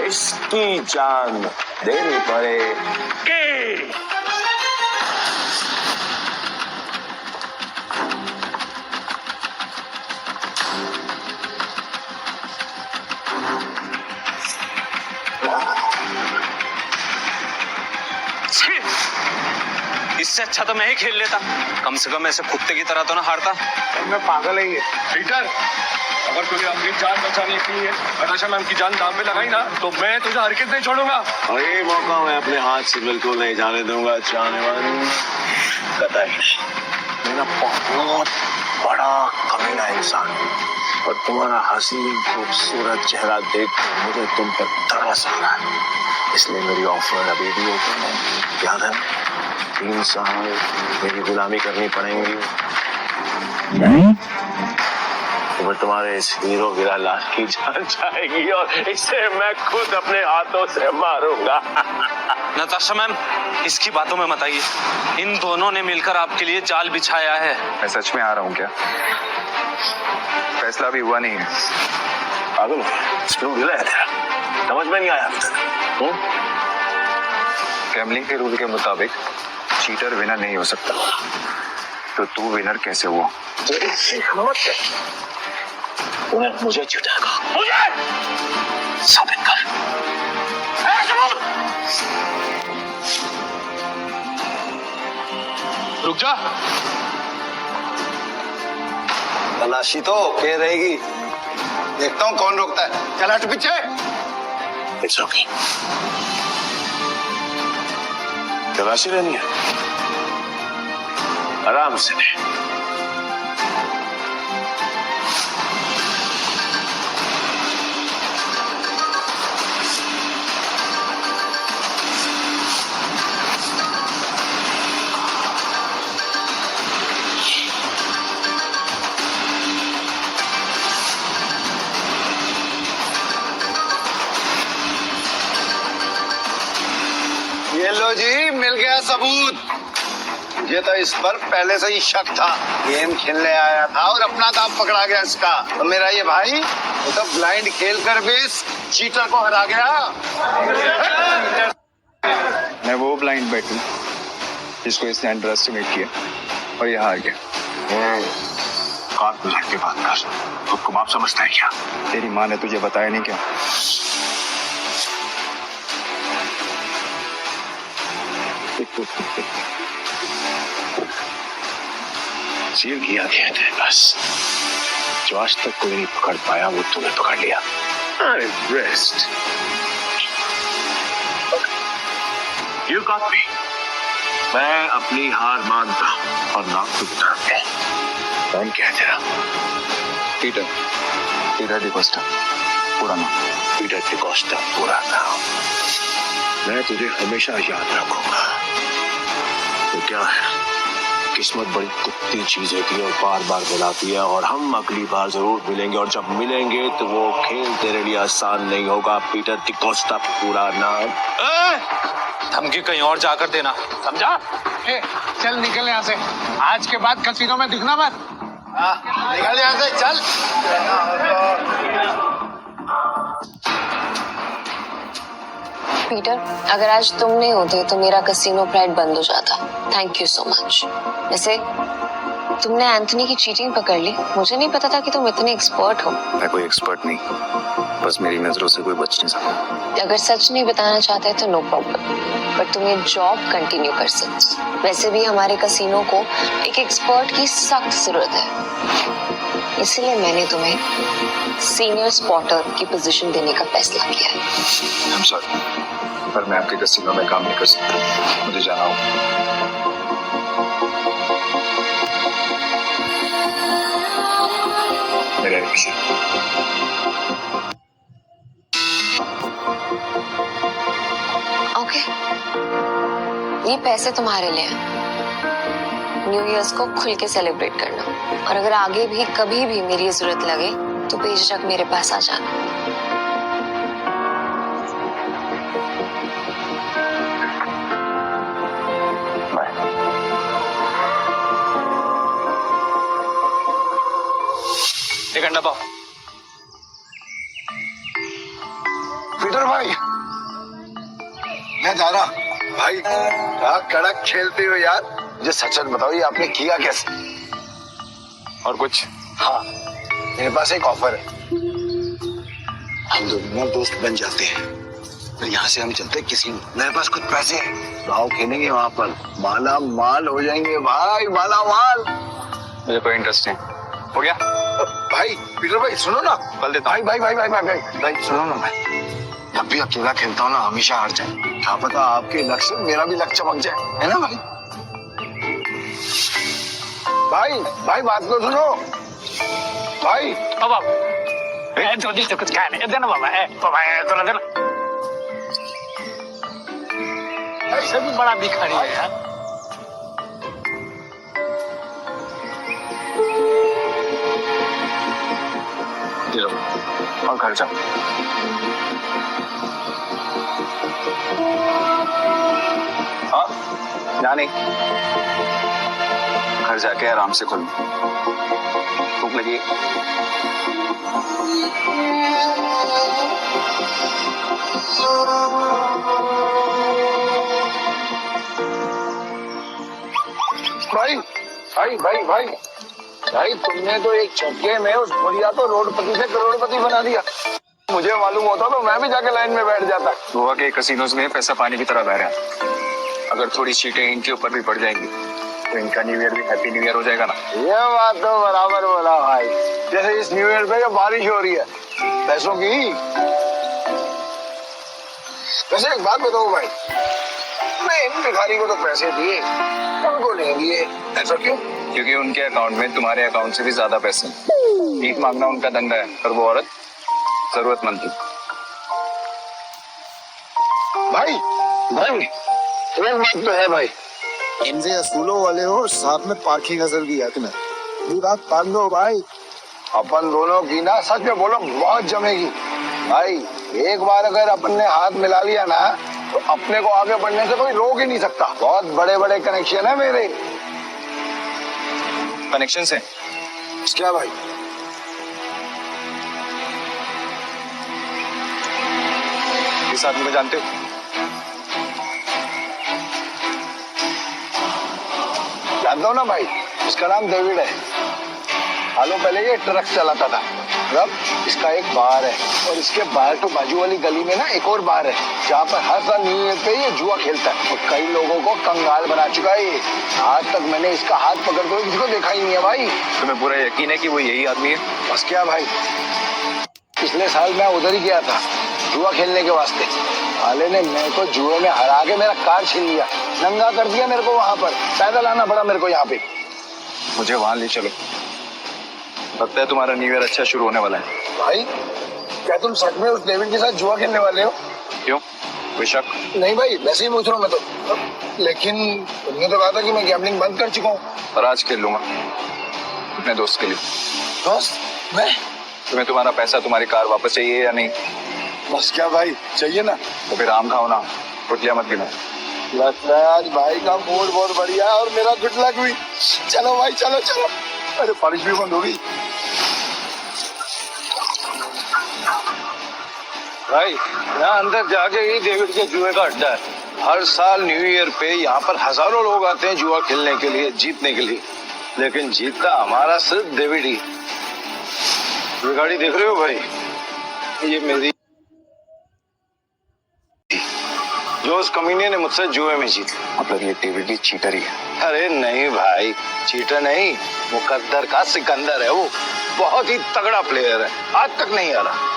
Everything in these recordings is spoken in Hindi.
इसकी जान देनी पड़ेगी। इससे अच्छा तो मैं ही खेल लेता, कम से कम ऐसे कुत्ते की तरह तो ना हारता। मैं पागल है ये। पीटर, अगर तुझे अपनी जान बचाने के लिए नताशा मैम की जान दांव पे लगाई ना, तो मैं तुझे हरगिज नहीं छोड़ूंगा। और ये मौका मैं अपने हाथ से बिल्कुल नहीं जाने दूंगा। जानवर कतई मेरा बहुत बड़ा कमीना इंसान, और तुम्हारा हसीन खूबसूरत चेहरा देख मुझे तुम पर तरस आ रहा है, इसलिए मेरी ऑफर अभी भी ओपन है। याद है, 3 साल मेरी गुलामी करनी पड़ेगी, तो तुम्हारे इस हीरो वीरा लाल की जान जाएगी, और इसे मैं खुद अपने हाथों से मारूंगा। नताशा मैम, इसकी बातों में मत आइए। इन दोनों ने मिलकर आपके लिए जाल बिछाया है। मैं सच में आ रहा हूँ क्या? फैसला भी हुआ नहीं है। पागल क्यों ढीला है तेरा? समझ में नहीं आया अब तक। गैम्बलिंग के रूल के मुताबिक चीटर विनर नहीं हो सकता, तो तू विनर कैसे हुआ? मुझे चिढ़ाएगा, मुझे साबित कर। रुक जा। तलाशी तो ओके रहेगी, देखता हूँ कौन रोकता है। चल हट पीछे। It's okay. तलाशी लेनी है, आराम से ले। ये लो जी, मिल गया सबूत। ये तो इस पर पहले से ही शक था। गेम खेलने आया था और अपना दांव पकड़ा गया इसका। तो मेरा ये भाई वो तो ब्लाइंड खेल कर भी इस चीटर को हरा गया। मैं वो ब्लाइंड बैट हूँ जिसको इसने अंडर एस्टिमेट किया और ये हार गया। बात में लड़के बात कर, तुमको बाप समझता है क्या? तेरी माँ ने तुझे बताया नहीं क्या? सील किया गया था बस, जो आज तक कोई नहीं पकड़ पाया वो तूने पकड़ लिया। I'm impressed. You got me. मैं अपनी हार मानता हूं और नाम खुद जानते हैं। नाम क्या है तेरा? पीटर डिकोस्टा, पूरा नाम। पीटर डिकोस्टा पूरा नाम। मैं तुझे हमेशा याद रखूंगा। तो क्या है, किस्मत बड़ी कुत्ती चीज होती है और बार बार बुलाती है, और हम अगली बार जरूर मिलेंगे, और जब मिलेंगे तो वो खेल तेरे लिए आसान नहीं होगा। पीटर डिकोस्टा पूरा नाम। धमकी कहीं और जाकर देना, समझा? चल निकल यहाँ से, आज के बाद कसीनो में दिखना मत। निकल यहाँ से, चल। पीटर, अगर आज तुम नहीं होते तो मेरा कसीनो प्राइड बंद हो जाता। Thank you so much. वैसे तुमने एंथनी की चीटिंग पकड़ ली, मुझे नहीं पता था कि तुम इतने एक्सपर्ट हो। मैं कोई एक्सपर्ट नहीं, बस मेरी नजरों से कोई बच नहीं सकता। अगर सच नहीं बताना चाहते तो नो प्रॉब्लम, बट तुम ये जॉब कंटिन्यू कर सकते हो। वैसे भी हमारे कसीनो को एक एक्सपर्ट की सख्त जरूरत है, इसीलिए मैंने तुम्हें सीनियर स्पॉटर की पोजीशन देने का फैसला किया है। I'm sorry, पर मैं आपके कसीनो में काम नहीं कर सकता, मुझे जाना होगा। मेरे पीछे। ओके, ये पैसे तुम्हारे लिए हैं। न्यू ईयर्स को खुल के सेलिब्रेट करना, और अगर आगे भी कभी भी मेरी जरूरत लगे तो बेझिझक मेरे पास आ जाना। एक अंडा पाओ। पीटर पीटर भाई, मैं जा रहा। भाई क्या कड़क खेलते हो यार, मुझे सच सच बताओ ये आपने किया कैसे? और कुछ? हाँ, मेरे पास एक ऑफर है। हम दोनों दोस्त बन जाते हैं, फिर यहाँ से हम चलते किसी, मेरे पास कुछ पैसे हैं, गाँव खेलेंगे वहाँ पर, माला माल हो जाएंगे भाई, माला माल। मुझे कोई इंटरेस्ट नहीं। हो गया? भाई पीटर भाई सुनो ना, कल देता भाई भाई भाई भाई भाई भाई भाई सुनो ना, मैं जब भी अकेला खेलता हूँ ना हमेशा हार जाए, क्या पता आपके लक से मेरा भी लक चमक जाए, है ना भाई? भाई भाई बात तो सुनो भाई। अब जल्दी से कुछ खाने देना बाबा, बाबा थोड़ा देना। ऐसे भी बड़ा भिखारी है यार। ये लो, और घर जाओ। हाँ, ना नहीं, घर जाके आराम से खुल, भूख लगी है? भाई भाई भाई भाई भाई तुमने तो एक झटके में उस बुढ़िया को रोडपति से करोड़पति बना दिया। मुझे मालूम होता तो मैं भी जाके लाइन में बैठ जाता। गोवा के कसिनोज में पैसा पानी की तरह बह रहा है। अगर थोड़ी सीटें इनके ऊपर भी पड़ जाएंगी तो इनका न्यू ईयर भी हैप्पी न्यू ईयर हो जाएगा ना। ये बात तो बराबर बोला भाई, जैसे इस न्यू ईयर पे जो बारिश हो रही है पैसों की। वैसे एक बात बताओ भाई, मैं इन भिखारी को तो पैसे दिए, उनको नहीं दिए, ऐसा क्यों? क्योंकि उनके अकाउंट में तुम्हारे अकाउंट से भी ज्यादा पैसे हैं। भीख मांगना उनका धंधा है और वो औरत जरूरतमंद थी। भाई भाई एक बात तो है भाई, इनसे असूलों वाले हो, साथ में पार्किंग नजर भी है तुम्हें, ये बात मान लो भाई। अपन दोनों की ना सच में बोलो बहुत जमेगी भाई। एक बार अगर अपन ने हाथ मिला लिया ना तो अपने को आगे बढ़ने से कोई रोक ही नहीं सकता। बहुत बड़े बड़े कनेक्शन है मेरे। कनेक्शन से क्या भाई? इस आदमी को जानते हो? जानता हूँ ना भाई, इसका नाम डेविड है। सालों पहले ये ट्रक चलाता था, अब इसका एक बार है और इसके बाहर तो बाजू वाली गली में ना एक और बार है जहाँ पर हर साल न्यू ईयर पे ये जुआ खेलता है और कई लोगों को कंगाल बना चुका है ये। आज तक मैंने इसका हाथ पकड़ते हुए किसी को देखा ही नहीं है भाई। तुम्हें पूरा यकीन है कि वो यही आदमी है? बस क्या भाई, पिछले साल मैं उधर ही गया था जुआ खेलने के वास्ते। साले ने मेरे को जुए में हरा के मेरा कार छीन लिया, नंगा कर दिया मेरे को। वहां पर पैदल आना पड़ा मेरे को यहाँ पे। मुझे वहां ले चलो, लगता है तुम्हारा न्यू ईयर अच्छा शुरू होने वाला है। भाई क्या तुम सच में उस डेविड के साथ जुआ खेलने वाले हो? क्यों, कोई शक? नहीं भाई, वैसे ही पूछ रहा हूँ मैं तो। लेकिन तुमने तो कहा था कि मैं गैम्बलिंग बंद कर चुका हूँ। और आज खेल लूंगा अपने दोस्त के लिए। दोस्त? मैं? तुम्हें तुम्हारा पैसा, तुम्हारी कार वापस चाहिए या नहीं? बस क्या भाई, चाहिए ना। तो फिर आम खाओ ना, रोटियां मत गिनो। लगता है आज भाई का मूड बहुत बढ़िया है और मेरा गुड लक भी। चलो भाई चलो चलो। अरे बारिश भी बंद हो गई। भाई यहाँ अंदर जाके ही डेविड के जुए का अड्डा है। हर साल न्यू ईयर पे यहाँ पर हजारों लोग आते हैं जुआ खेलने के लिए, जीतने के लिए। लेकिन जीतता हमारा सिर्फ डेविड ही। ये गाड़ी देख रहे हो भाई, ये मेरी, जो उस कमीने ने मुझसे जुए में जीती। मतलब ये डेविड भी चीटर ही है? अरे नहीं भाई, चीटर नहीं, मुकद्दर का सिकंदर है वो। बहुत ही तगड़ा प्लेयर है, आज तक नहीं आ रहा।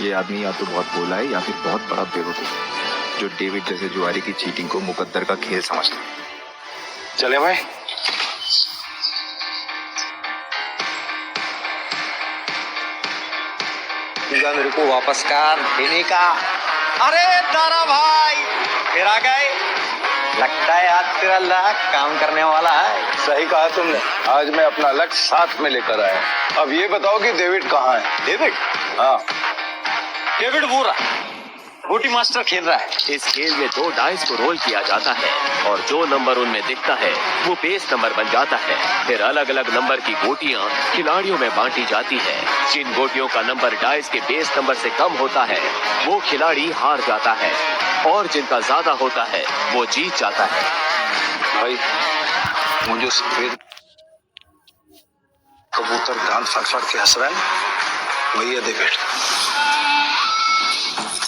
ये आदमी या तो बहुत बोला है या फिर बहुत बड़ा बेवकूफ जो डेविड जैसे जुआरी की चीटिंग को मुकद्दर का खेल समझता है। चले भाई। मेरे को वापस कर देने का। अरे तारा भाई फिर आ गए, लगता है आज तेरा लक काम करने वाला है। सही कहा तुमने, आज मैं अपना लक साथ में लेकर आया। अब ये बताओ कि डेविड कहाँ है? डेविड? हाँ डेविड वो रहा, गोटी मास्टर खेल रहा है। इस खेल में 2 डाइस को रोल किया जाता है और जो नंबर उनमें दिखता है वो बेस नंबर बन जाता है। फिर अलग अलग नंबर की गोटियां खिलाड़ियों में बांटी जाती है। जिन गोटियों का नंबर डाइस के बेस नंबर से कम होता है वो खिलाड़ी हार जाता है और जिनका ज्यादा होता है वो जीत जाता है। भाई मुझे सफेद कबूतर दांत फट के हंस रहा है, वही है डेविड।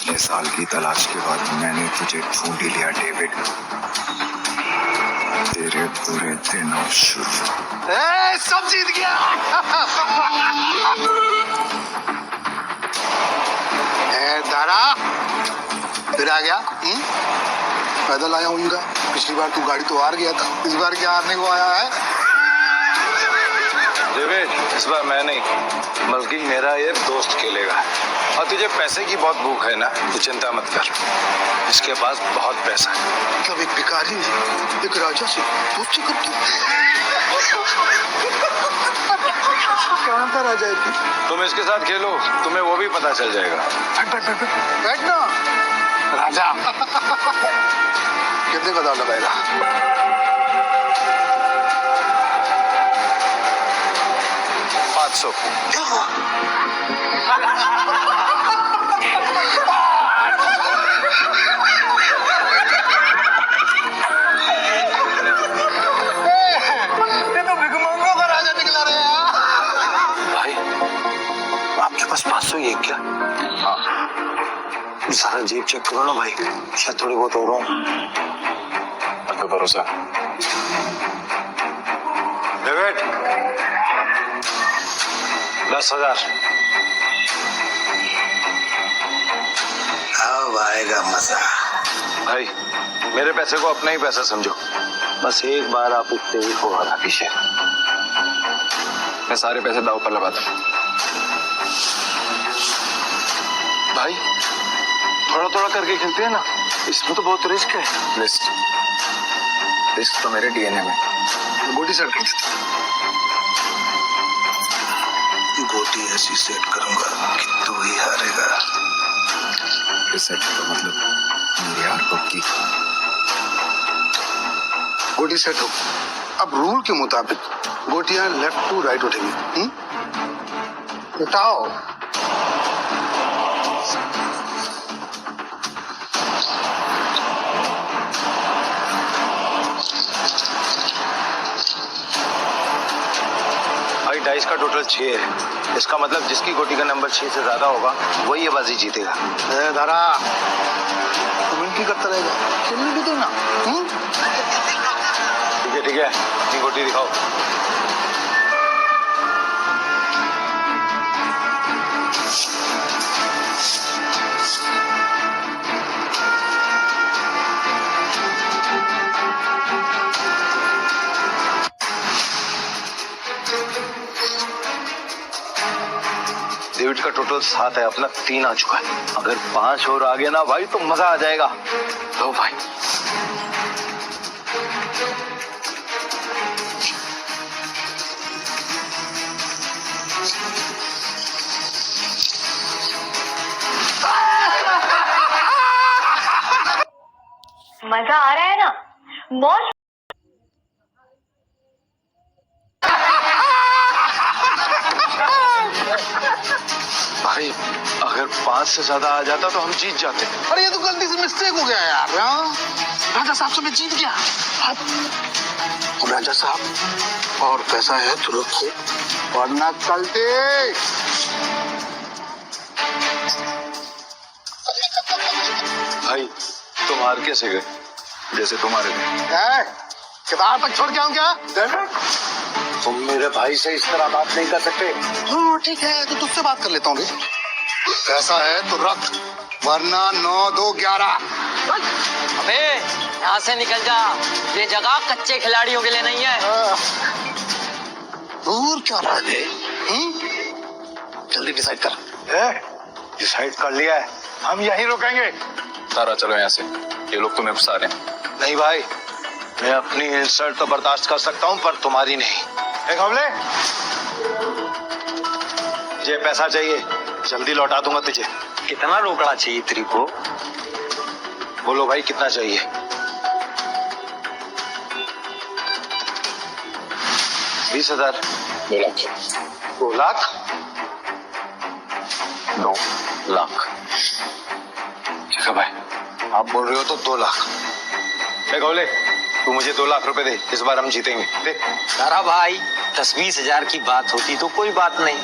इतने साल की तलाश के बाद मैंने तुझे ढूंढ ही लिया डेविड। तेरे बुरे दिन अब शुरू। सब जीत गया। दारा फिर आ गया। पैदल आया हूँ इनका। पिछली बार तू गाड़ी तो हार गया था, इस बार क्या हारने को आया है? डेविड, इस बार मैं नहीं बल्कि मेरा ये दोस्त खेलेगा। और तुझे पैसे की बहुत भूख है ना, तो चिंता मत कर, इसके पास बहुत पैसा है। कब एक भिखारी ने एक राजा से दोस्ती करती। कहाँ का राजा है तू? तुम इसके साथ खेलो, तुम्हें वो भी पता चल जाएगा। बैठ ना राजा। कितने का दाम लगाएगा? $500। ये तो भिखमंगों का राजा निकला रे यार। भाई आपके पास 500 ही है क्या? हाँ, सारा जेब चेक करो ना भाई, शायद थोड़ी बहुत हो रहा हूँ। तो भरोसा डेविड, 10,000। अब आएगा मजा। भाई मेरे पैसे को अपना ही पैसा समझो, बस एक बार आप उठते ही हो आना पीछे। मैं सारे पैसे दाव पर लगाता हूँ। भाई थोड़ा थोड़ा करके खेलते हैं ना, इसमें तो बहुत रिस्क है। रिस्क तो मेरे डीएनए में। गोटी सेट कर देता हूँ। गोटी ऐसी सेट करूंगा कि तू ही हारेगा। सेट का मतलब मेरी हार पक्की। गोटी सेट हो। अब रूल के मुताबिक गोटियां लेफ्ट टू राइट उठेंगी। उठाओ। भाई डाइस का टोटल 6 है, इसका मतलब जिसकी गोटी का नंबर 6 से ज्यादा होगा वही ये बाजी जीतेगा। दारा तुम इनकी करता रहेगा, खेलने भी दो ना। ठीक है, अपनी गोटी दिखाओ। डेविड का टोटल 7 है, अपना 3 आ चुका है। अगर 5 और आ गया ना भाई तो मजा आ जाएगा। लो भाई। मजा आ रहा है ना? मौज। भाई अगर 5 से ज्यादा आ जाता तो हम जीत जाते। अरे ये तो गलती से मिस्टेक हो गया यार। राजा साहब से मैं जीत गया। अब राजा साहब और पैसा है तो रखो, वरना कल दे। भाई तुम हार कैसे गए? जैसे तुम्हारे किताब तक छोड़ के आऊं क्या? तुम मेरे भाई से इस तरह बात नहीं कर सकते। हाँ ठीक है, तो तुझसे बात कर लेता हूँ। पैसा है तो रख, वरना 9, 2, 11। अबे यहाँ से निकल जा, ये जगह कच्चे खिलाड़ियों के लिए नहीं है। दूर क्या रह गए? जल्दी डिसाइड कर। डिसाइड कर लिया है, हम यहीं रुकेंगे। तारा चलो यहाँ से, ये लोग तुम्हें गुस्सा रहे हैं। नहीं भाई, मैं अपनी इंसल्ट तो बर्दाश्त कर सकता हूँ पर तुम्हारी नहीं। घबले, मुझे पैसा चाहिए, जल्दी लौटा दूंगा तुझे। कितना रोकड़ा चाहिए तेरे को? बोलो भाई कितना चाहिए? 20,000। 2 लाख 2 लाख 2 लाख। ठीक है भाई, आप बोल रहे हो तो 2 लाख। गौले, तू मुझे 2 लाख रुपए दे, इस बार हम जीतेंगे। दे। तारा भाई 10-20 हजार की बात होती तो कोई बात नहीं,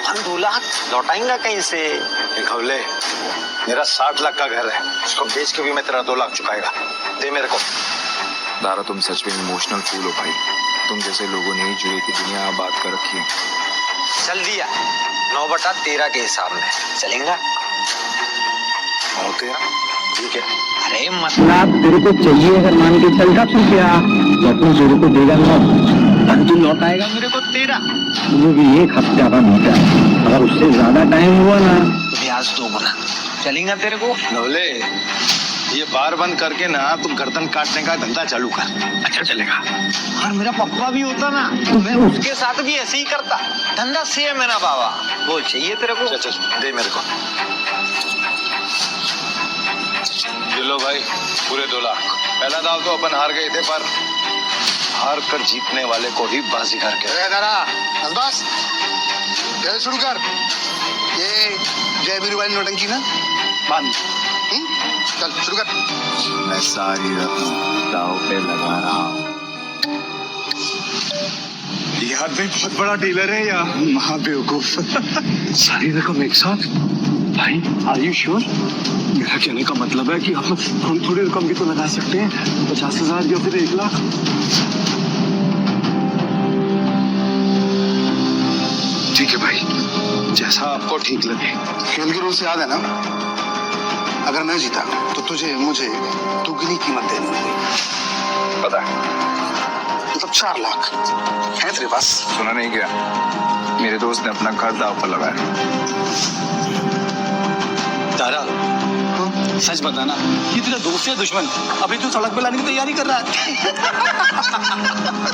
हम 2 लाख लौटाएंगे कहीं से? गौले, मेरा 60 लाख का घर है, उसको बेच के भी मैं तेरा 2 लाख चुकाएगा। दे मेरे को। दारा, तुम सच में इमोशनल फूल हो भाई। तुम जैसे लोगों ने जुए की दुनिया आबाद कर रखी है। चल दिया 9/13 के हिसाब में चलेगा। 9/13 ठीक है। अरे मतलब तेरे को चाहिए अगर मान के चल जा तू क्या तो अपने तेरे को देगा 9 और तू लौटाएगा मेरे को 13। मुझे भी 1 हफ्ते का बीता है, अगर उससे ज्यादा टाइम हुआ ना तो ब्याज 2 गुना चलेगा तेरे को। गौले, ये बार बंद करके ना तुम गर्दन काटने का धंधा चालू कर। अच्छा चलेगा। और मेरा पप्पा भी होता ना तो मैं उसके साथ भी ऐसे ही करता। धंधा सेम है ना बाबा। बोल चाहिए तेरे को? चल दे मेरे को। लो भाई, पूरे 2 लाख। पहला दाव तो अपन हार गए थे, पर हार कर जीतने वाले को ही बाजी करके। बस खेल शुरू कर। ये जय वीरू वाली नोटंकी ना बंद। चल शुरू कर। मैं सारी रकम दाव पे लगा रहा हूँ। ये आदमी बहुत बड़ा डीलर है या महाबेवकूफ। सारी रकम एक साथ? भाई आर यू श्योर? मेरा कहने का मतलब है कि हम थोड़ी रकम भी तो लगा सकते हैं, 50,000 या फिर 1 लाख। ठीक है भाई, जैसा आपको ठीक लगे। खेल के रूल से याद है ना, अगर मैं जीता तो तुझे मुझे दुगनी कीमत देनी होगी। पता है, मतलब 4 लाख है तेरे पास? सुना नहीं क्या? मेरे दोस्त ने अपना घर दाव पर लगाया। तारा सच बताना, ये तेरा दोस्त है दुश्मन? अभी तू सड़क पे लाने की तैयारी कर रहा है।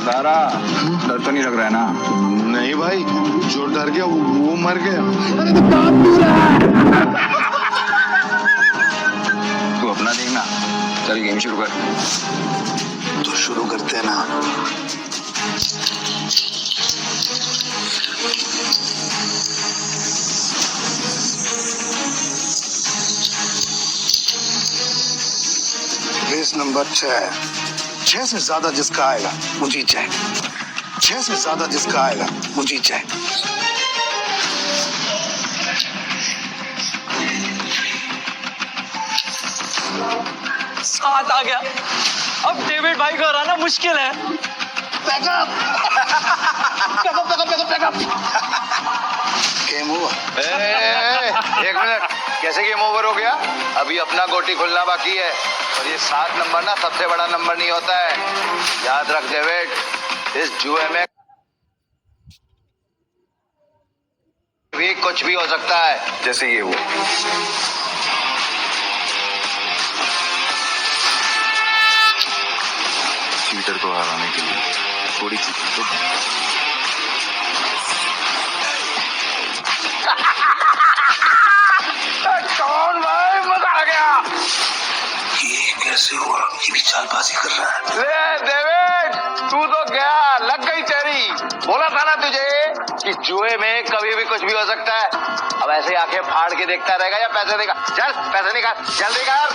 दारा, डर तो नहीं लग रहा है ना? नहीं भाई, जो डर गया वो मर गया। तू अपना देखना, चल गेम शुरू कर। तो शुरू करते हैं ना। रेस नंबर 6 से ज्यादा जिसका आएगा वो जीत जाए। 6 से ज्यादा जिसका आएगा वो जीत जाए। साथ आ गया। अब डेविड भाई को हराना मुश्किल है। गेम हुआ। एक मिनट, कैसे गेम ओवर हो गया? अभी अपना गोटी खुलना बाकी है, और ये 7 नंबर ना सबसे बड़ा नंबर नहीं होता है। याद रख डेविड, इस जुए में भी कुछ भी हो सकता है, जैसे ये हुआ। चीटर को हराने के लिए थोड़ी चीटिंग तो कौन भाई, मजा आ गया। ये कैसे हुआ? ये भी चालबाजी कर रहा है। डेविड, तू तो गया, लग गई तेरी। बोला था ना तुझे कि जुए में कभी भी कुछ भी हो सकता है। अब ऐसे ही आंखें फाड़ के देखता रहेगा या पैसे देगा? चल पैसे निकाल, जल्दी कर।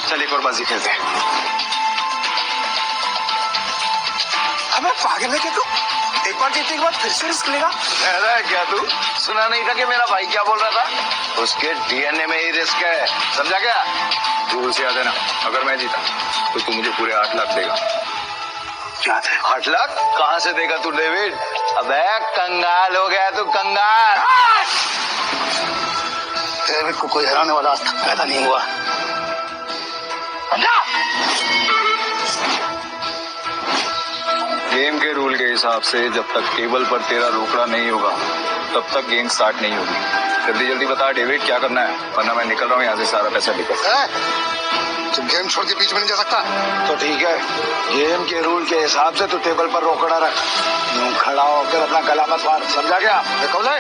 चल एक और बाजी खेलते हैं। अबे पागल है क्या तू? एक बार जीतने के बाद फिर से रिस्क लेगा? अरे क्या तू सुना नहीं था कि मेरा भाई क्या बोल रहा था? उसके डीएनए में ही रिस्क है, समझा क्या? रूल से याद है ना, अगर मैं जीता तो तू मुझे पूरे 8 लाख देगा। याद है। 8 लाख कहाँ से देगा तू डेविड? अबे कंगाल हो गया तू, कंगाल। डेविड को कोई हराने वाला आज तक पैदा नहीं हुआ। गेम के रूल के हिसाब से जब तक टेबल पर तेरा रोकड़ा नहीं होगा तब तक गेम स्टार्ट नहीं होगी। जल्दी जल्दी बता डेविड, क्या करना है, वरना मैं निकल रहा हूँ यहाँ से सारा पैसा लेकर। तो गेम छोड़ के बीच में नहीं जा सकता। तो ठीक है, गेम के रूल के हिसाब से तो टेबल पर रोकड़ा रख, यूं खड़ा होकर अपना गला मत मार, समझा क्या? कौन है?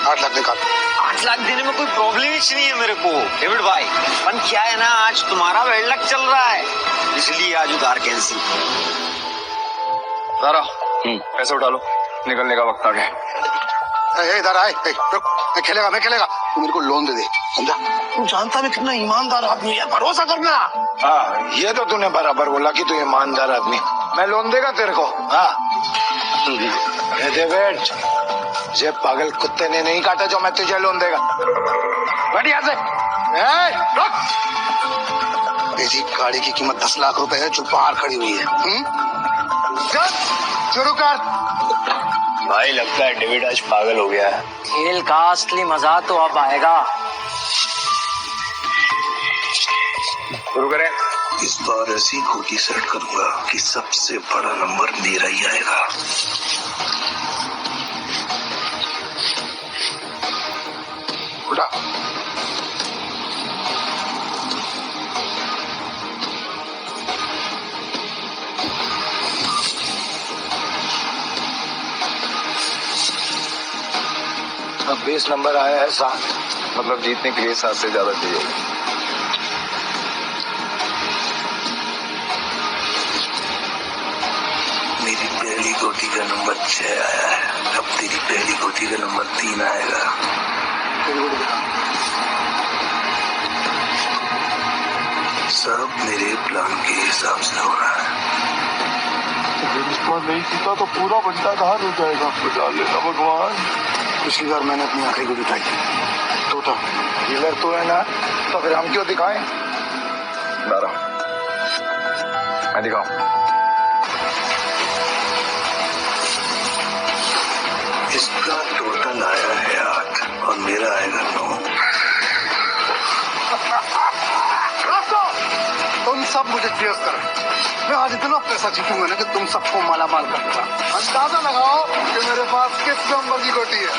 8 लाख निकाल। 8 लाख देने में कोई प्रॉब्लम ही नहीं है मेरे को डेविड भाई, पर क्या है ना, आज तुम्हारा बैड लक चल रहा है, इसलिए आज उधार कैंसिल। तारा पैसे उठा लो, निकलने का वक्त आ गया। इधर आए, रुक, मैं खेलेगा, तू मेरे को लोन दे दे, समझा? तू जानता मैं कितना ईमानदार आदमी है, भरोसा करना। हाँ, ये तो तूने बराबर बोला कि तू ईमानदार आदमी, मैं लोन देगा तेरे को। हाँ डेविड, ये पागल कुत्ते ने नहीं काटा जो मैं तुझे लोन देगा। बैठ यहाँ से। रुक। मेरी गाड़ी की कीमत 10 लाख रुपए है जो बाहर खड़ी हुई है। चल शुरू कर। भाई लगता है डेविड आज पागल हो गया है। खेल का असली मजा तो अब आएगा। शुरू करें। इस बार ऐसी गोटी सेट करूंगा कि सबसे बड़ा नंबर मेरा ही आएगा। उठा। अब 20 नंबर आया है 7, मतलब जीतने के लिए 7 से ज्यादा चाहिए। मेरी पहली गोटी का नंबर 6 आया है, अब तेरी पहली गोटी का नंबर 3 आएगा। सब मेरे प्लान के हिसाब से हो रहा है। नहीं जीता तो पूरा बंदा कहाँ हो जाएगा, बचा लेना भगवान। पिछली बार मैंने अपनी आखिरी गोली उठाई थी, तो डीलर तो है ना, तो फिर हम क्यों दिखाएं? तारा मैं दिखाऊं। इसका टोटल आया है 8 और मेरा आएगा 9। तुम सब मुझे चेस करो, मैं आज इतना पैसा जीतूंगा ना कि तुम सबको मालामाल कर दूंगा। अंदाजा लगाओ कि मेरे पास किस नंबर की गोटी है।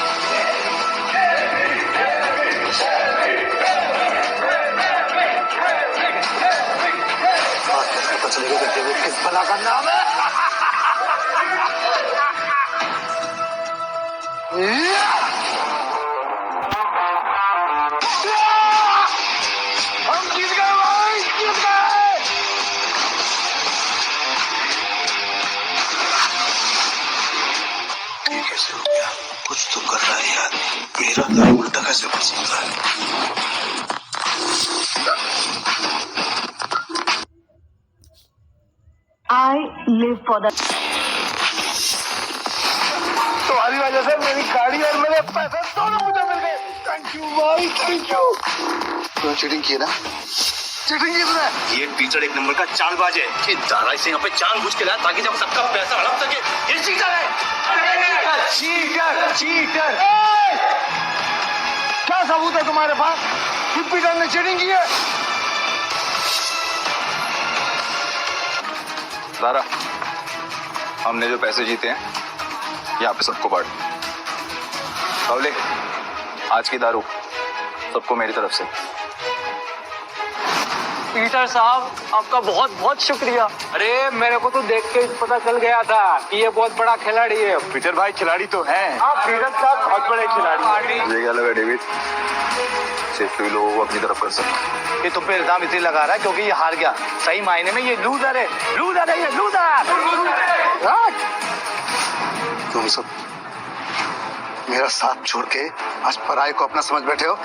पता चलेगा कि डेविड किस भला का नाम है। हम जीत गए भाई, जीत गए। ये कैसे हो गया? कुछ तो कर रहा है यार, मेरा नाम उल्टा कैसे हो सकता है? I live for the तुम्हारी वजह से मेरी गाड़ी और मेरे पैसे दोनों मुझे मिल गए। थैंक यू भाई, थैंक यू। तूने चीटिंग की ना? चीटिंग की तूने? ये टीचर एक नंबर का चालबाज है कि दारा इसे यहाँ पे जानबूझ के लाया ताकि जब सबका पैसा हड़प सके। ये चीटर है। चीटर। क्या सबूत है तुम्हारे पास कि पीटर ने चीटिंग की है? तारा हमने जो पैसे जीते हैं यहाँ पे सबको बांट। बावले आज की दारू सबको मेरी तरफ से। पीटर साहब आपका बहुत बहुत शुक्रिया। अरे मेरे को तो देख के पता चल गया था कि ये बहुत बड़ा खिलाड़ी है। पीटर भाई खिलाड़ी तो है। हाँ, पीटर साहब बहुत बड़े खिलाड़ी। मुझे क्या लगा डेविड, सिर्फ तुम लोगों को अपनी तरफ कर सकते। ये तुम पे इल्जाम इसलिए लगा रहा है क्योंकि ये हार गया। सही मायने में ये लूजर है, ये लूजर। तुम सब मेरा साथ छोड़ के आज पराये को अपना समझ बैठे हो।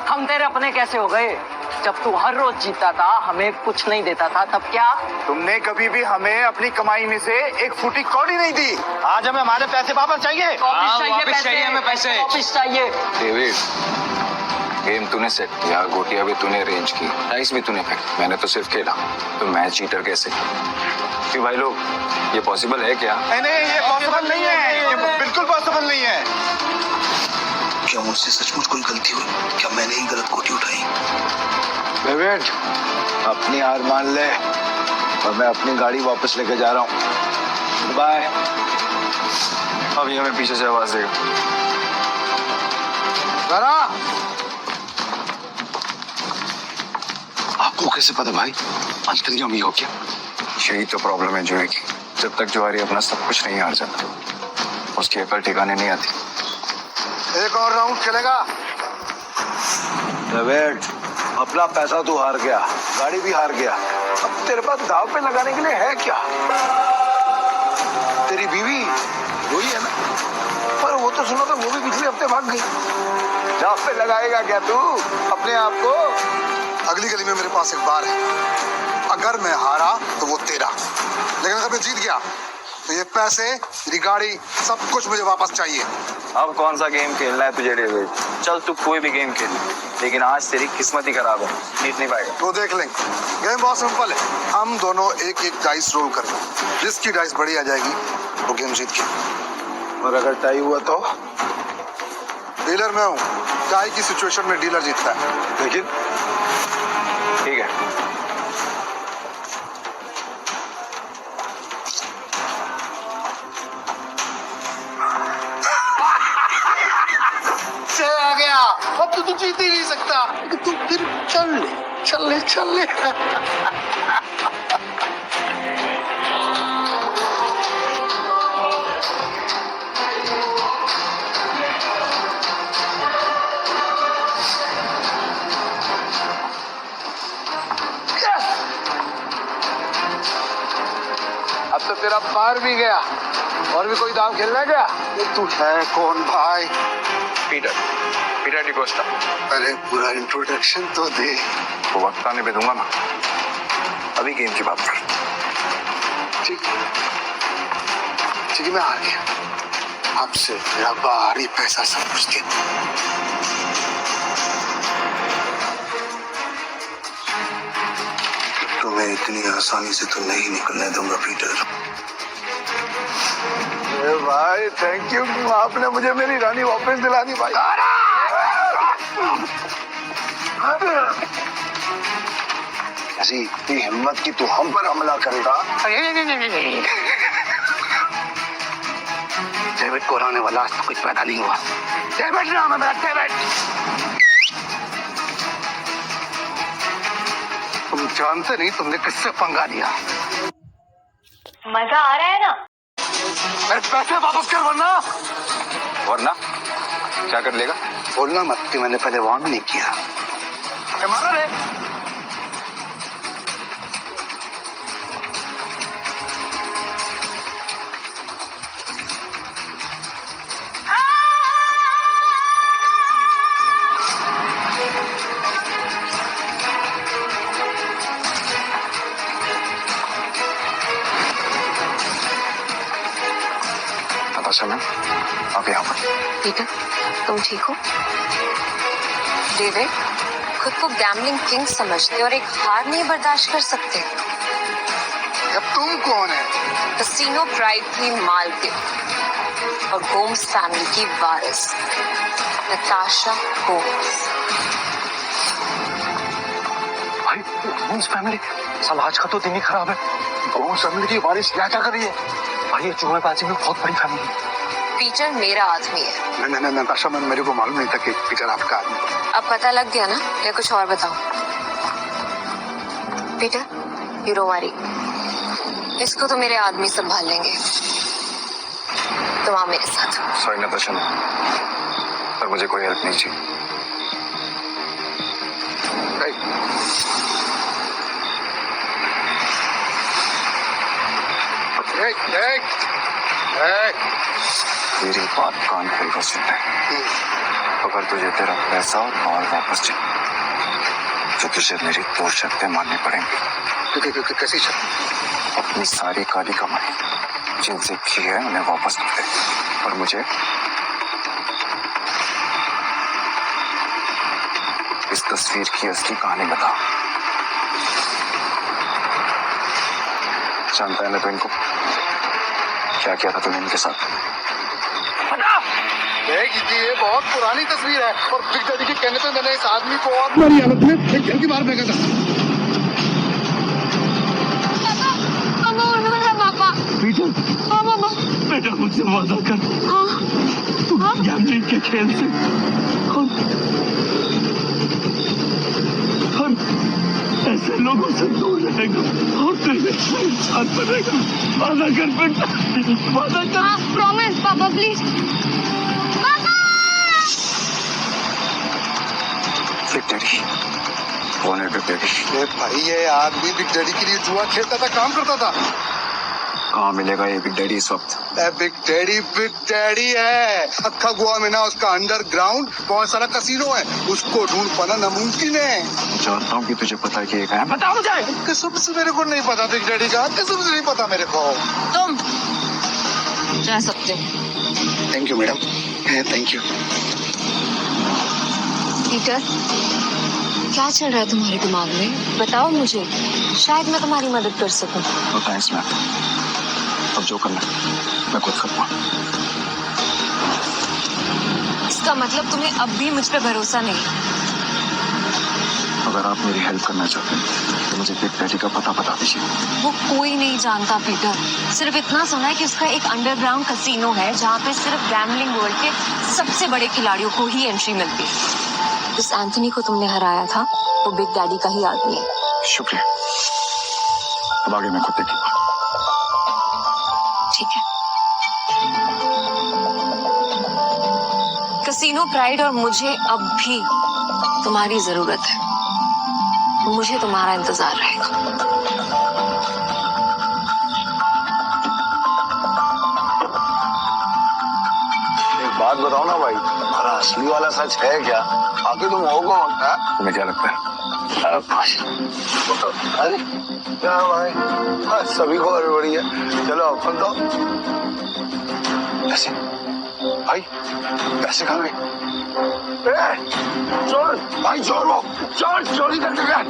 हम तेरे अपने कैसे हो गए? जब तू हर रोज जीता था, हमें कुछ नहीं देता था, तब क्या? तुमने कभी भी हमें अपनी कमाई में से एक फूटी कौड़ी नहीं दी। आज हमें हमारे पैसे वापस चाहिए। वापस चाहिए हमें पैसे, वापस चाहिए। डेविड गेम तूने सेट किया, गोटियां भी तूने अरेंज की, डाइस भी तूने फेंकी, मैंने तो सिर्फ खेला। तो मैं चीटर कैसे? क्यों भाई लोग, ये पॉसिबल है क्या? नहीं, ये पॉसिबल नहीं है, ये बिल्कुल पॉसिबल नहीं है। क्या मुझसे सचमुच कोई गलती हुई? क्या मैंने ही गलत गोटी उठाई? डेविड अपनी हार मान ले और मैं अपनी गाड़ी वापस लेके जा रहा हूँ। बाय। अभी हमें पीछे से आवाज देगा। को कैसे पता भाई? अंतर्यामी हो क्या? यही तो प्रॉब्लम है जुए की। जब तक जुआरी अपना सब कुछ नहीं हार जाता, उसकी अकल ठिकाने नहीं आती। एक और राउंड खेलेगा। डेविड, अपना पैसा तू हार गया, गाड़ी भी हार गया, अब तेरे पास दाव पे लगाने के लिए है क्या? तेरी बीवी वही है ना? पर वो तो सुना था वो भी पिछले हफ्ते भाग गई। दाव पे लगाएगा क्या तू अपने आप को? अगली गली में मेरे पास एक बार है, अगर मैं हारा तो वो तेरा, लेकिन अगर मैं जीत गया तो ये पैसे, मेरी गाड़ी, सब कुछ मुझे वापस चाहिए। अब कौन सा गेम खेलना है तुझे डेविड? चल तू कोई भी गेम खेल, लेकिन आज तेरी किस्मत ही खराब है, जीत नहीं पाएगा। तो देख लेंगे। गेम बहुत सिंपल है, हम दोनों एक एक डाइस रोल करेंगे, जिसकी डाइस बड़ी आ जाएगी वो गेम जीत गया। और अगर टाई हुआ तो? डीलर मैं हूँ, टाई की सिचुएशन में डीलर जीतता है। लेकिन ठीक है, आ गया, अब तो तू जीत ही नहीं सकता, लेकिन तू फिर चल ले। अब तो तेरा पार भी गया। और भी कोई दाव खेलना है क्या? तू है कौन भाई? पीटर डिकोस्टा। पहले पूरा इंट्रोडक्शन तो दे। वो वक्त आने पे दूंगा ना, अभी गेम की बात कर। ठीक है, मैं हार गया। आपसे मेरा बाहरी पैसा सब कुछ दे। तुम्हें इतनी आसानी से तो नहीं निकलने दूंगा पीटर। भाई थैंक यू, आपने मुझे मेरी रानी वापस दिला दी भाई। ऐसी इतनी हिम्मत की तू हम पर हमला करेगा? डेविड को हराने वाला आज तक कुछ पैदा नहीं हुआ। डेविड नाम है मेरा, डेविड। तुम जानते नहीं तुमने किससे पंगा लिया। मजा आ रहा है ना? मेरे पैसे वापस कर, वरना क्या कर लेगा? बोलना मत कि मैंने पहले वार्न नहीं किया। मारा रे। नताशा मैम, आप यहाँ पर। पीटर, तुम ठीक हो? डेविड, खुद को गैम्बलिंग किंग समझते और एक हार नहीं बर्दाश्त कर सकते। अब तुम कौन है? कसिनो प्राइड की मालकिन और गोम्स फैमिली की वारिस नताशा गोम्स। भाई गोम्स फैमिली, साला आज का तो दिन ही खराब है। गोम्स फैमिली की वारिस क्या कर रही है? भाई ये जुएबाजी में बहुत बड़ी फैमिली है। पीटर मेरा आदमी है। नहीं नताशा मैम, मेरे को मालूम नहीं था कि पीटर आपका आदमी। अब पता लग गया ना, या कुछ और बताओ? पीटर, यू डोंट वरी, इसको तो मेरे आदमी संभाल लेंगे। तुम आओ मेरे साथ। सॉरी नताशा मैम, पर मुझे कोई हेल्प नहीं चाहिए। मेरी बात कान खोल कर सुन ले। अगर तुझे तेरा पैसा और बॉल वापस चाहिए तो तुझे मेरी 2 शर्तें माननी पड़ेंगी। कैसी शर्त? अपनी सारी काली कमाई जिनसे की है उन्हें वापस कर दे, और मुझे इस तस्वीर की असली कहानी बता। जानता है ना तो इनको क्या किया था तूने इनके साथ? ये बहुत पुरानी तस्वीर है और बिग डैडी के कहने पे मैंने इस आदमी को और बुरी हालत में एक घर के बाहर फेंका था। पापा, पीटर, बेटा मुझसे वादा कर। तू गैम्बलिंग के खेल से और ऐसे लोगों से दूर रहेगा और तेरे साथ बनेगा। वादा कर बेटा, वादा कर। प्रॉमिस पापा प्लीज। बिग डैडी, कौन है बिग डैडी? भाई ये आदमी बिग डैडी के लिए जुआ खेलता था, काम करता था। कहाँ मिलेगा ये बिग डैडी इस वक्त? बिग डैडी है। अक्खा गोवा में ना उसका अंडरग्राउंड बहुत सारा कसीनो है, उसको ढूंढ पाना नामुमकिन है। जानता हूँ कि तुझे पता है कि एक है। बता मुझे। कसम से मेरे को नहीं पता बिग डैडी का, कसम से नहीं पता मेरे को। तुम जा सकते हो। Thank you madam, thank you. Peter, क्या चल रहा है तुम्हारे दिमाग में? बताओ मुझे, शायद मैं तुम्हारी मदद कर सकूं। तो थैंक्स मैम, अब जो करना है मैं खुद करूँगा। इसका मतलब तुम्हें अब भी मुझ पे भरोसा नहीं? अगर आप मेरी हेल्प करना चाहते हैं तो मुझे बिग डैडी का पता बता दीजिए। वो कोई नहीं जानता पीटर, सिर्फ इतना सुना है कि उसका एक अंडरग्राउंड कसीनो है जहाँ पे सिर्फ गैम्बलिंग वर्ल्ड के सबसे बड़े खिलाड़ियों को ही एंट्री मिलती है। जिस एंथनी को तुमने हराया था वो बिग डैडी का ही आदमी है। शुक्रिया, अब आगे मैं खुद देखूंगा। ठीक है। कसीनो प्राइड और मुझे अब भी तुम्हारी जरूरत है, मुझे तुम्हारा इंतजार रहेगा। एक बात बताओ ना भाई, हमारा असली वाला सच है क्या? आखिर तुम हो कौन? तुम्हें क्या लगता है? अरे क्या भाई, सभी को हड़बड़ी है। चलो अपन तो पैसे भाई, पैसे कहाँ गए? चोर भाई, चोर वो चोर चोरी करके गया।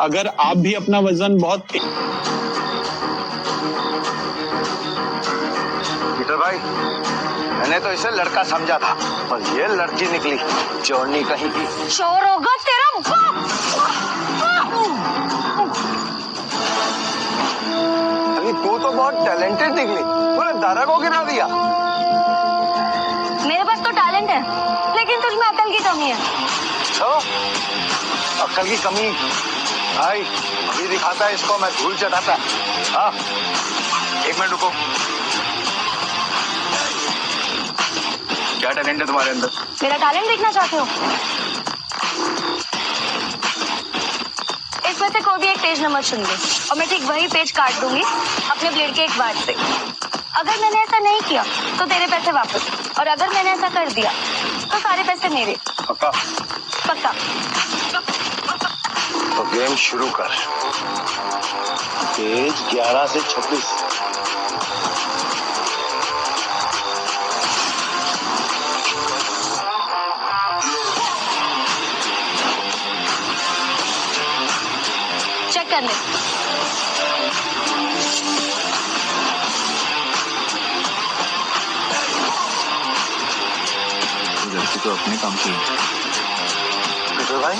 अगर आप भी अपना वजन बहुत पीटर भाई, मैंने तो इसे लड़का समझा था, पर ये लड़की निकली चोरनी कहीं की। चोर होगा तेरा बाप। अरे तू तो बहुत टैलेंटेड निकली, पूरे दारा को गिरा दिया। मेरे पास तो टैलेंट है, लेकिन तुझमें अकल की कमी है। तो अक्ल की कमी भाई, अभी दिखाता है इसको मैं धूल चटाता। हाँ, एक मिनट रुको। क्या टैलेंट है तुम्हारे अंदर? मेरा टैलेंट देखना चाहते हो? इसमें से कोई भी एक पेज नंबर चुन लो और मैं ठीक वही पेज काट दूंगी अपने ब्लेड के एक वार से। अगर मैंने ऐसा नहीं किया तो तेरे पैसे वापस, और अगर मैंने ऐसा कर दिया तो सारे पैसे मेरे। पक्का? पक्का। तो गेम शुरू कर। पेज 11 से 26। चेक कर ले। लड़की तो अपने काम की है। पीटर भाई,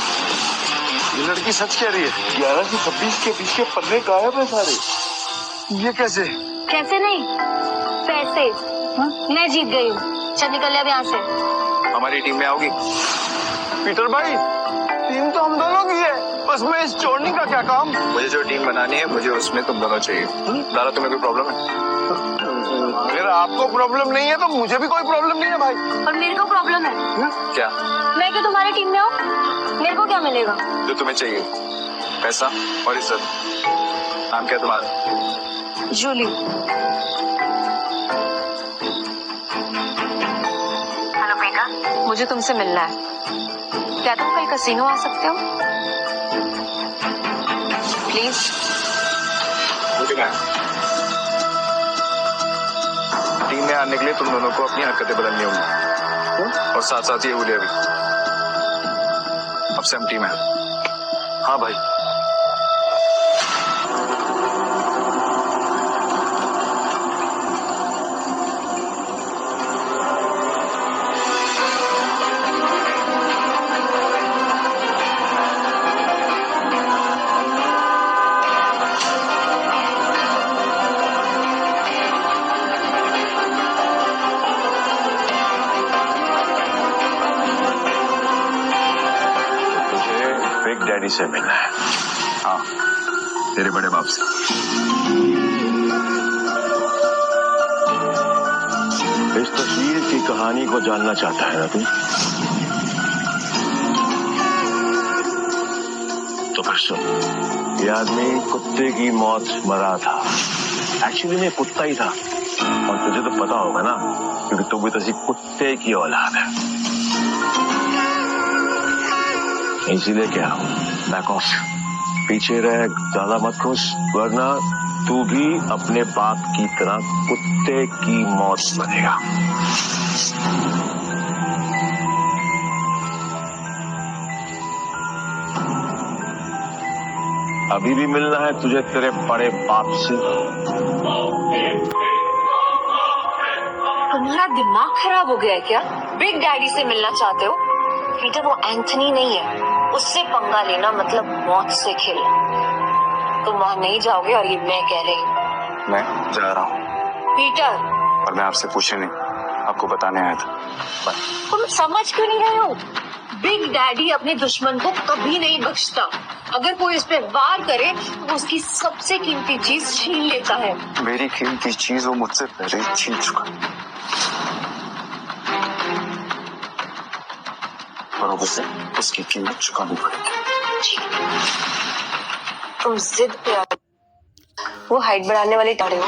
ये लड़की सच कह रही है। 11 से 26 के बीच के पन्ने गायब है सारे। ये कैसे? कैसे नहीं, पैसे मैं जीत गई हूँ। चल निकल अब यहाँ से। हमारी टीम में आओगी? पीटर भाई, टीम तो हम दोनों की है, बस मैं इस चोरनी का क्या काम? मुझे जो टीम बनानी है, मुझे उसमें तुम दोनों चाहिए। दारा, तुम्हें कोई प्रॉब्लम है? अगर आपको प्रॉब्लम नहीं है तो मुझे भी कोई प्रॉब्लम नहीं है भाई। और मेरे को प्रॉब्लम है। क्या? मैं क्यों तुम्हारी टीम में हूँ? मेरे को क्या मिलेगा? जो तुम्हें चाहिए, पैसा और इज्जत। नाम क्या तुम्हारा? जूली। हेलो बेटा, मुझे तुमसे मिलना है। क्या तुम कल कसीनो आ सकते हो? प्लीज। मुझे क्या? टीम में आने के लिए तुम दोनों को अपनी हरकतें बदलनी होंगी, और साथ साथ ये हुलिया भी। अब से हम टीम है। हाँ भाई। से मिलना है। हाँ, तेरे बड़े बाप से। इस तस्वीर की कहानी को जानना चाहता है ना तू? तो फिर सुन, ये आदमी कुत्ते की मौत मरा था। एक्चुअली में कुत्ता ही था, और तुझे तो पता होगा ना, क्योंकि तू भी किसी कुत्ते की औलाद है। इसीलिए क्या हो, बैक ऑफ, पीछे रह, ज्यादा मत खुश, वरना तू भी अपने बाप की तरह कुत्ते की मौत मरेगा। अभी भी मिलना है तुझे तेरे बड़े बाप से? तुम्हारा दिमाग खराब हो गया है क्या? बिग डैडी से मिलना चाहते हो? पीटर, वो एंथनी नहीं है, उससे पंगा लेना मतलब मौत से खेलना। तुम वहां नहीं जाओगे, और ये मैं कह रही हूँ। मैं जा रहा हूँ, पीटर, और मैं आपसे पूछने नहीं, आपको बताने आया था। तुम समझ क्यों नहीं रहे हो? बिग डैडी अपने दुश्मन को कभी नहीं बख्शता। अगर कोई उस पर वार करे तो उसकी सबसे कीमती चीज छीन लेता है। मेरी कीमती चीज वो मुझसे पहले ही छीन चुका, और अब उसे उसकी कीमत चुकानी पड़ेगी। तुम जिद पे आ, वो हाइट बढ़ाने वाले टाड़े हो,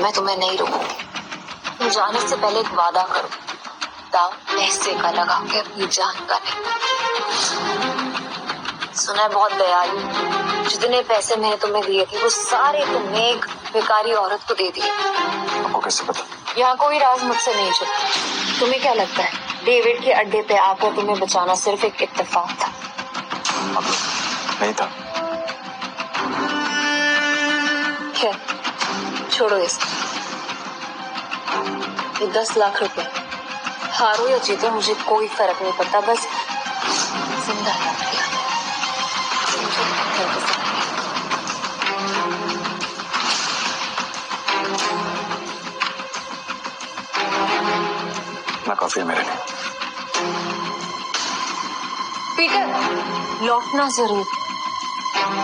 मैं तुम्हें नहीं रोकूंगी। तुम जाने से पहले एक वादा करो, दाव पैसे का लगा के अपनी जान का नहीं। सुना है बहुत दयालु, जितने पैसे मैंने तुम्हें दिए थे वो सारे तुमने एक बेकारी औरत को दे दिए। आपको कैसे पता? यहाँ कोई राज मुझसे नहीं छुपा। तुम्हें क्या लगता है डेविड के अड्डे पे आकर तुम्हें बचाना सिर्फ एक इत्तेफाक था? नहीं था। क्या? छोड़ो इसको। ये 10 लाख रुपए, हारो या जीतो मुझे कोई फर्क नहीं पड़ता, बस जिंदा रख दिया। ना काफी है मेरे लिए। पीटर, लौटना जरूर,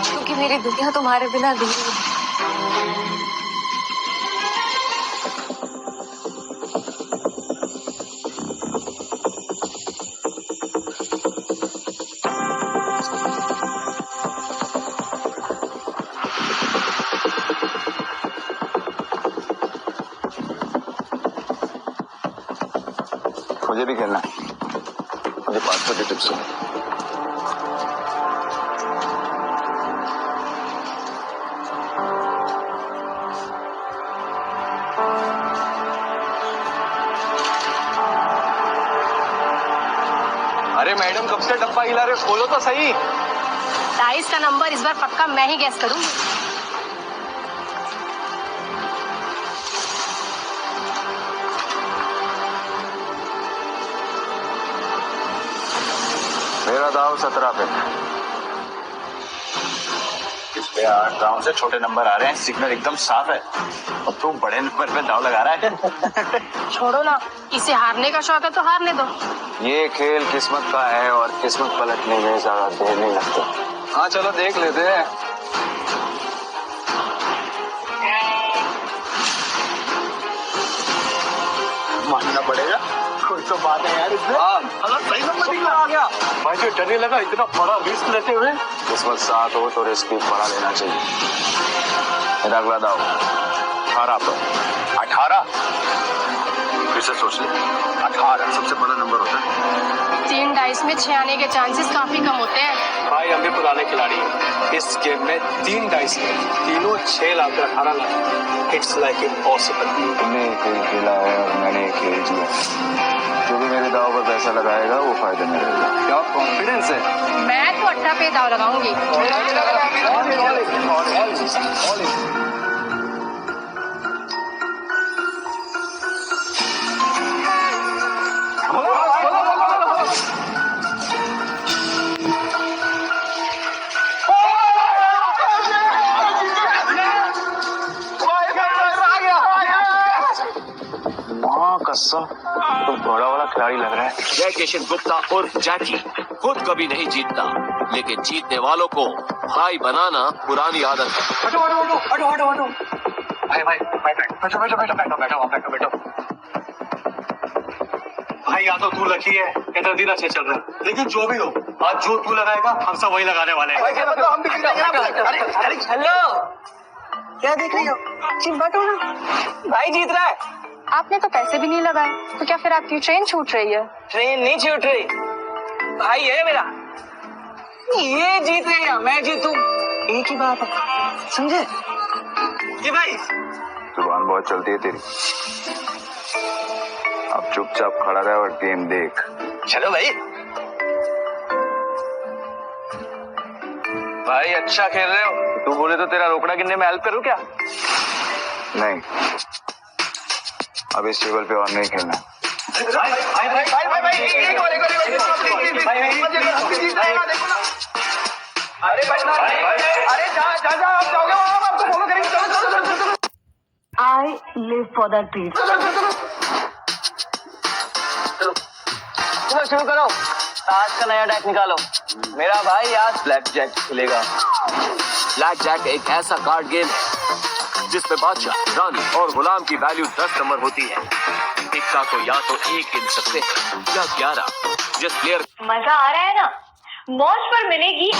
क्योंकि मेरी दुनिया तुम्हारे बिना अधूरी है। मुझे भी खेलना है, मुझे 5 टिप्स दो। अरे मैडम, कब से डब्बा हिला रहे, खोलो तो सही। डाइस का नंबर इस बार पक्का मैं ही गैस करूंगी। मेरा दाव 17 पे। इस पे 8 दाव से छोटे नंबर आ रहे हैं, सिग्नल एकदम साफ है, और तू बड़े नंबर पे दाव लगा रहा है। छोड़ो ना, इसे हारने का शौक है तो हारने दो। ये खेल किस्मत का है, और किस्मत पलटने में ज्यादा देर नहीं लगता। हाँ चलो देख लेते हैं। मानना पड़ेगा, कोई तो बात है यार इसमें। अगर सही नंबर ही आ गया, भाई तो डरने लगा, इतना बड़ा रिस्क लेते हुए। किस्मत साथ हो तो रिस्क भी बड़ा लेना चाहिए। मेरा अगला दाव 18 पर। 18? फिर से सोच ले, 18 सबसे बड़ा नंबर होता है। 3 डाइस में 6 आने के चांसेस काफी कम होते हैं। भाई हम भी पुराने खिलाड़ी हैं, इस गेम में 3 डाइस में तीनों 6 lakh 18 lakh, it's like impossible. तुमने एक खेल खेला है और मैंने एक खेल जिया। जो भी मेरे दाव पर पैसा लगाएगा वो फायदे में रहेगा। क्या कॉन्फिडेंस है? मैं तो 18 पे दाव लगाऊंगी। कसम, तो बड़ा वाला खिलाड़ी लग रहा है। जय किशन गुप्ता उर्फ जैकी खुद कभी नहीं जीतता, लेकिन जीतने वालों को भाई बनाना पुरानी आदत है। हटो हटो हटो हटो हटो हटो भाई भाई भाई बैठो बैठो बैठो बैठो बैठो बैठो बैठो भाई, या तो तू लकी है या तेरा दिन अच्छा चल रहा है, लेकिन जो भी हो आज जो तू लगाएगा हम सब वही लगाने वाले हैं। हेलो, क्या देख रही हो? चिंबटो ना, भाई जीत रहा है। आपने तो पैसे भी नहीं लगाए, तो क्या फिर आपकी ट्रेन छूट रही है? ट्रेन नहीं छूट रही, भाई है मेरा। ये जीत रहे या मैं जीतूं, एक ही बात है, समझे? ये भाई जुबान बहुत चलती है तेरी। अब चुपचाप खड़ा रहे और गेम देख। चलो भाई। भाई अच्छा खेल रहे हो, तू बोले तो तेरा रोकड़ा गिनने में हेल्प करूं क्या? नहीं, अब इस टेबल पे और नहीं खेलना। भाई भाई भाई भाई भाई भाई एक और अरे भाई अरे जा जा जा, आप जाओगे वहां, हम आपको फॉलो करेंगे। चलो चलो चलो चलो। I live for that treat. चलो शुरू करो, आज का नया डेक निकालो। मेरा भाई आज ब्लैक जैक खेलेगा। ब्लैक जैक एक ऐसा कार्ड गेम है जिसमें बादशाह, रानी और गुलाम की वैल्यू 10 नंबर होती है। टिक्का को या तो 1 गिन सकते हैं या 11। जिस प्लेयर मजा आ रहा है ना? मौज पर मिलेगी